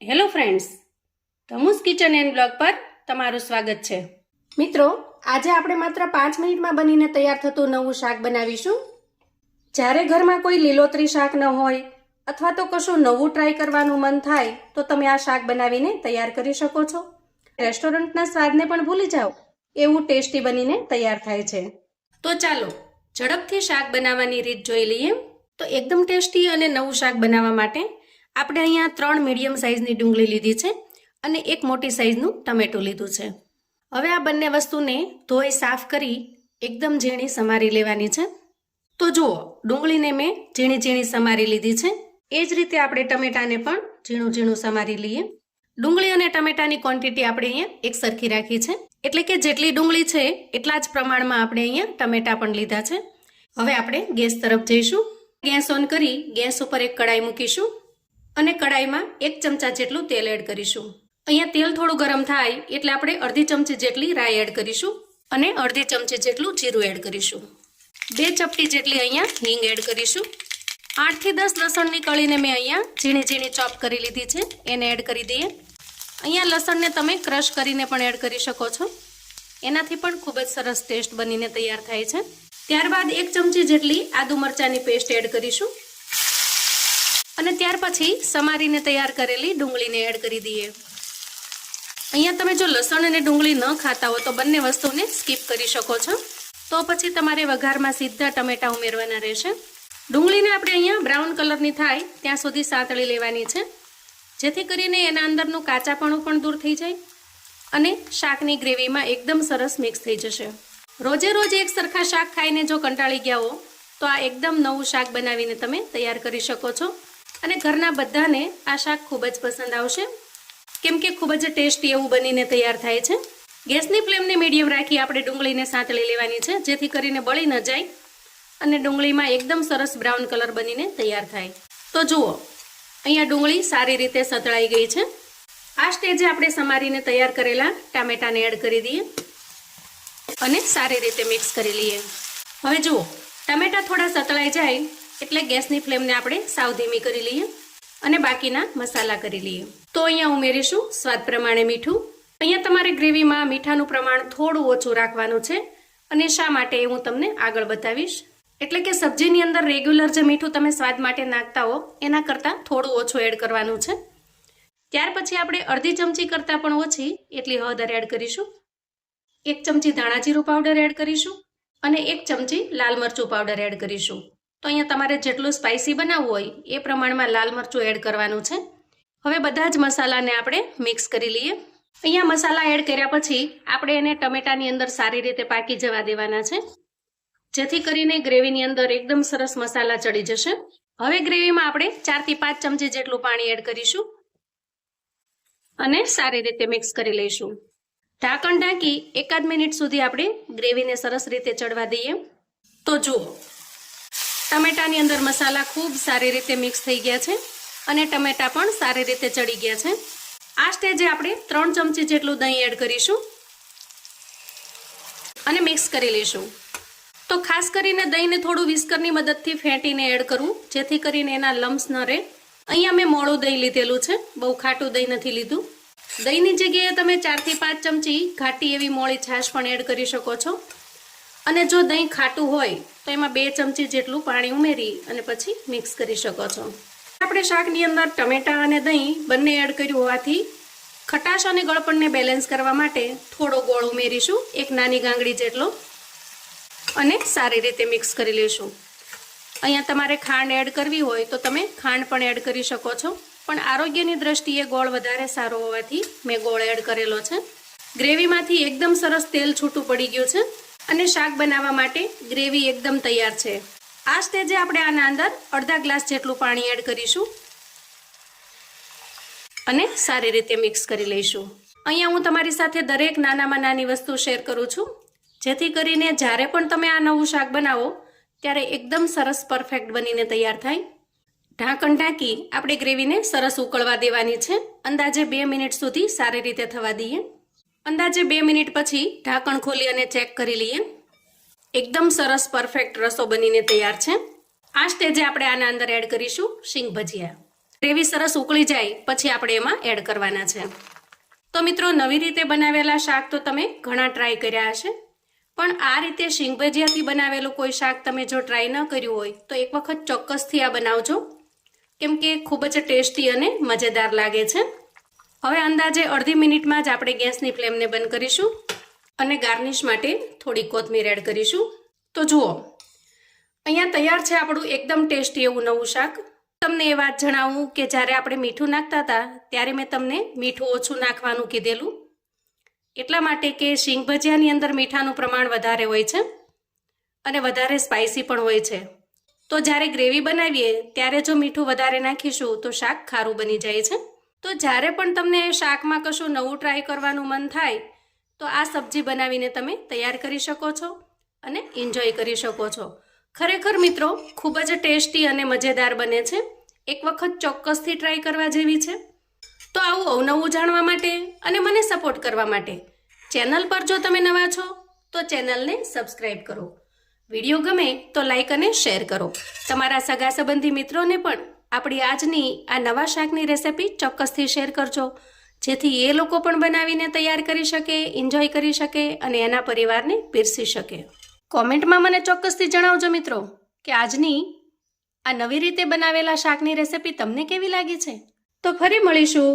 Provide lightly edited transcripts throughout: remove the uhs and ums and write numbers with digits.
Hello friends, ધમુસ kitchen and blog પર તમારું સ્વાગત છે. મિત્રો, આજે આપણે માત્ર 5 મિનિટમાં બનીને તૈયાર થતું નવું શાક બનાવીશું. જ્યારે ઘરમાં કોઈ લીલોતરી શાક ન હોય અથવા તો કશું નવું ટ્રાય કરવાનું મન થાય તો તમે આ શાક બનાવીને તૈયાર કરી શકો છો. રેસ્ટોરન્ટના સ્વાદને પણ ભૂલી જાઓ એવું ટેસ્ટી બનીને તૈયાર થાય છે. તો ચાલો ઝડપથી શાક બનાવવાની રીત જોઈ લઈએ. તો એકદમ ટેસ્ટી અને નવું શાક બનાવવા માટે આપણે અહીંયા 3 મીડિયમ સાઇઝની ડુંગળી લીધી છે અને એક મોટી સાઇઝનું ટમેટું લીધું છે. હવે આ બંને વસ્તુને ધોઈ સાફ કરી એકદમ ઝીણી સમારી લેવાની છે. તો જુઓ, ડુંગળીને મેં ઝીણી ઝીણી સમારી લીધી છે. એ જ રીતે આપણે ટમેટાને પણ ઝીણું ઝીણું સમારી લઈએ. ડુંગળી અને ટમેટાની ક્વોન્ટિટી આપણે અહીંયા એક સરખી રાખી છે, એટલે કે જેટલી ડુંગળી છે એટલા જ પ્રમાણમાં આપણે અહીંયા ટમેટા પણ લીધા છે. હવે આપણે ગેસ તરફ જઈશું. ગેસ ઓન કરી ગેસ ઉપર એક કડાઈ મૂકીશું અને કડાઈમાં 1 ચમચા જેટલું તેલ એડ કરીશું. અહીંયા તેલ થોડું ગરમ થાય એટલે આપણે અડધી ચમચી જેટલી રાઈ એડ કરીશું અને અડધી ચમચી જેટલું જીરું એડ કરીશું. 2 ચપટી જેટલી અહીંયા હિંગ એડ કરીશું. 8 થી 10 લસણની કળીને મેં અહીંયા ઝીણી ઝીણી ચોપ કરી લીધી છે, એને એડ કરી દઈએ. અહીંયા લસણને તમે ક્રશ કરીને પણ એડ કરી શકો છો, એનાથી પણ ખૂબ જ સરસ ટેસ્ટ બનીને તૈયાર થાય છે. ત્યારબાદ 1 ચમચી જેટલી આદુ મરચાંની પેસ્ટ એડ કરીશું અને ત્યાર પછી સમારીને તૈયાર કરેલી ડુંગળીને એડ કરી દઈએ. અહીંયા તમે જો લસણ અને ડુંગળી ન ખાતા હો તો બંને વસ્તુને સ્કીપ કરી શકો છો. તો પછી તમારે વઘારમાં સીધા ટમેટા ઉમેરવાના રહેશે. ડુંગળીને આપણે અહીંયા બ્રાઉન કલરની થાય ત્યાં સુધી સાંતળી લેવાની છે, જેથી કરીને એના અંદરનું કાચાપણું પણ દૂર થઈ જાય અને શાકની ગ્રેવીમાં એકદમ સરસ મિક્સ થઈ જશે. રોજે રોજ એક સરખા શાક ખાઈને જો કંટાળી ગયા હો તો આ એકદમ નવું શાક બનાવીને તમે તૈયાર કરી શકો છો અને ઘરના બધાને આ શાક ખૂબ જ પસંદ આવશે, કેમ કે ખૂબ જ ટેસ્ટી એવું બનીને તૈયાર થાય છે. ગેસની ફ્લેમને મીડિયમ રાખી આપણે ડુંગળીને સાંતળી લેવાની છે, જેથી કરીને બળી ન જાય અને ડુંગળીમાં એકદમ સરસ બ્રાઉન કલર બનીને તૈયાર થાય. તો જુઓ, અહીંયા ડુંગળી સારી રીતે સતળાઈ ગઈ છે. આ સ્ટેજે આપણે સમારીને તૈયાર કરેલા ટામેટાને એડ કરી દઈએ અને સારી રીતે મિક્સ કરી લઈએ. હવે જુઓ, ટામેટા થોડા સતળાઈ જાય એટલે ગેસની ફ્લેમને આપણે સાવ ધીમી કરી લઈએ અને બાકીના મસાલા કરી લઈએ. તો અહીંયા ઉમેરીશું સ્વાદ પ્રમાણે મીઠું. અહીંયા તમારે ગ્રેવીમાં મીઠાનું પ્રમાણ થોડું ઓછું રાખવાનું છે અને શા માટે એ હું તમને આગળ બતાવીશ. એટલે કે સબ્જીની અંદર રેગ્યુલર જે મીઠું તમે સ્વાદ માટે નાખતા હો એના કરતાં થોડું ઓછું એડ કરવાનું છે. ત્યાર પછી આપણે અડધી ચમચી કરતાં પણ ઓછી એટલી હળદર એડ કરીશું. 1 ચમચી ધાણા જીરું પાવડર એડ કરીશું અને 1 ચમચી લાલ મરચું પાવડર એડ કરીશું. તો અહીંયા તમારે જેટલું સ્પાઇસી બનાવવું હોય એ પ્રમાણમાં લાલ મરચું એડ કરવાનું છે. હવે બધા જ મસાલાને આપણે મિક્સ કરી લઈએ. અહીંયા મસાલા એડ કર્યા પછી આપણે એને ટમેટાની અંદર સારી રીતે પાકી જવા દેવાના છે, જેથી કરીને ગ્રેવીની અંદર એકદમ સરસ મસાલા ચડી જશે. હવે ગ્રેવીમાં આપણે 4 થી 5 ચમચી જેટલું પાણી એડ કરીશું અને સારી રીતે મિક્સ કરી લઈશું. ઢાંકણ ઢાંકી 1 મિનિટ સુધી આપણે ગ્રેવીને સરસ રીતે ચડવા દઈએ. તો જુઓ, ટમેટાની અંદર મસાલા ખૂબ સારી રીતે મિક્સ થઈ ગયા છે અને ટમેટા પણ સારી રીતે ચડી ગયા છે. આ સ્ટેજે આપણે 3 ચમચી જેટલું દહીં એડ કરીશું અને મિક્સ કરી લઈશું. તો ખાસ કરીને દહીંને થોડું વિસ્કરની મદદથી ફેંટીને એડ કરવું, જેથી કરીને એના લમ્સ ન રહે. અહીંયા મેં મોળું દહીં લીધેલું છે, બહુ ખાટું દહીં નથી લીધું. દહીંની જગ્યાએ તમે 4 થી 5 ચમચી ઘાટી એવી મોળી છાશ પણ એડ કરી શકો છો અને જો દહીં ખાટું હોય તો એમાં 2 ચમચી જેટલું પાણી ઉમેરી અને પછી મિક્સ કરી શકો છો. આપણે શાકની અંદર ટમેટા અને દહીં બંને એડ કર્યું હોવાથી ખટાશ અને ગળપણને બેલેન્સ કરવા માટે થોડો ગોળ ઉમેરીશું, 1 નાની ગાંગડી જેટલો, અને સારી રીતે મિક્સ કરી લઈશું. અહીંયા તમારે ખાંડ એડ કરવી હોય તો તમે ખાંડ પણ એડ કરી શકો છો, પણ આરોગ્યની દ્રષ્ટિએ ગોળ વધારે સારો હોવાથી મેં ગોળ એડ કરેલો છે. ગ્રેવીમાંથી એકદમ સરસ તેલ છૂટું પડી ગયું છે અને શાક બનાવવા માટે ગ્રેવી એકદમ તૈયાર છે. આ સ્ટેજે આપણે આના અંદર અડધા ગ્લાસ જેટલું પાણી એડ કરીશું અને સારી રીતે મિક્સ કરી લઈશું. અહીંયા હું તમારી સાથે દરેક નાનામાં નાની વસ્તુ શેર કરું છું, જેથી કરીને જ્યારે પણ તમે આ નવું શાક બનાવો ત્યારે એકદમ સરસ પરફેક્ટ બનીને તૈયાર થાય. ઢાંકણ ઢાંકી આપણે ગ્રેવીને સરસ ઉકળવા દેવાની છે. અંદાજે 2 મિનિટ સુધી સારી રીતે થવા દઈએ. અંદાજે 2 મિનિટ પછી ઢાંકણ ખોલી અને ચેક કરી લઈએ. એકદમ સરસ પરફેક્ટ રસો બનીને તૈયાર છે. આ સ્ટેજે આપણે આના અંદર એડ કરીશું શીંગ ભજીયા. ગ્રેવી સરસ ઉકળી જાય પછી આપણે એમાં એડ કરવાના છે. તો મિત્રો, નવી રીતે બનાવેલા શાક તો તમે ઘણા ટ્રાય કર્યા હશે, પણ આ રીતે શીંગ ભજીયાથી બનાવેલું કોઈ શાક તમે જો ટ્રાય ન કર્યું હોય તો એક વખત ચોક્કસથી આ બનાવજો, કેમ કે ખૂબ જ ટેસ્ટી અને મજેદાર લાગે છે. હવે અંદાજે અડધી મિનિટમાં જ આપણે ગેસની ફ્લેમને બંધ કરીશું અને ગાર્નિશ માટે થોડી કોથમીર એડ કરીશું. તો જુઓ, અહીંયા તૈયાર છે આપણું એકદમ ટેસ્ટી એવું નવું શાક. તમને એ વાત જણાવું કે જ્યારે આપણે મીઠું નાખતા હતા ત્યારે મેં તમને મીઠું ઓછું નાખવાનું કીધેલું, એટલા માટે કે શીંગ ભજીયાની અંદર મીઠાનું પ્રમાણ વધારે હોય છે અને વધારે સ્પાઇસી પણ હોય છે. તો જ્યારે ગ્રેવી બનાવીએ ત્યારે જો મીઠું વધારે નાખીશું તો શાક ખારું બની જાય છે. તો જ્યારે પણ તમને શાકમાં કશું નવું ટ્રાય કરવાનું મન થાય તો આ સબ્જી બનાવીને તમે તૈયાર કરી શકો છો અને એન્જોય કરી શકો છો. ખરેખર મિત્રો, ખૂબ જ ટેસ્ટી અને મજેદાર બને છે. એક વખત ચોક્કસથી ટ્રાય કરવા જેવી છે. તો આવું અવનવું જાણવા માટે અને મને સપોર્ટ કરવા માટે ચેનલ પર જો તમે નવા છો તો ચેનલને સબસ્ક્રાઈબ કરો. વિડીયો ગમે તો લાઈક અને શેર કરો. તમારા સગા સંબંધી મિત્રોને પણ આપણી આજની આ નવા શાકની રેસિપી ચોક્કસથી શેર કરજો, જેથી એ લોકો પણ બનાવીને તૈયાર કરી શકે, એન્જોય કરી શકે અને એના પરિવારને પીરસી શકે. કોમેન્ટમાં મને ચોક્કસથી જણાવજો મિત્રો કે આજની આ નવી રીતે બનાવેલા શાકની રેસિપી તમને કેવી લાગી છે. તો ફરી મળીશું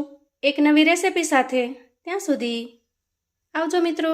એક નવી રેસિપી સાથે. ત્યાં સુધી આવજો મિત્રો.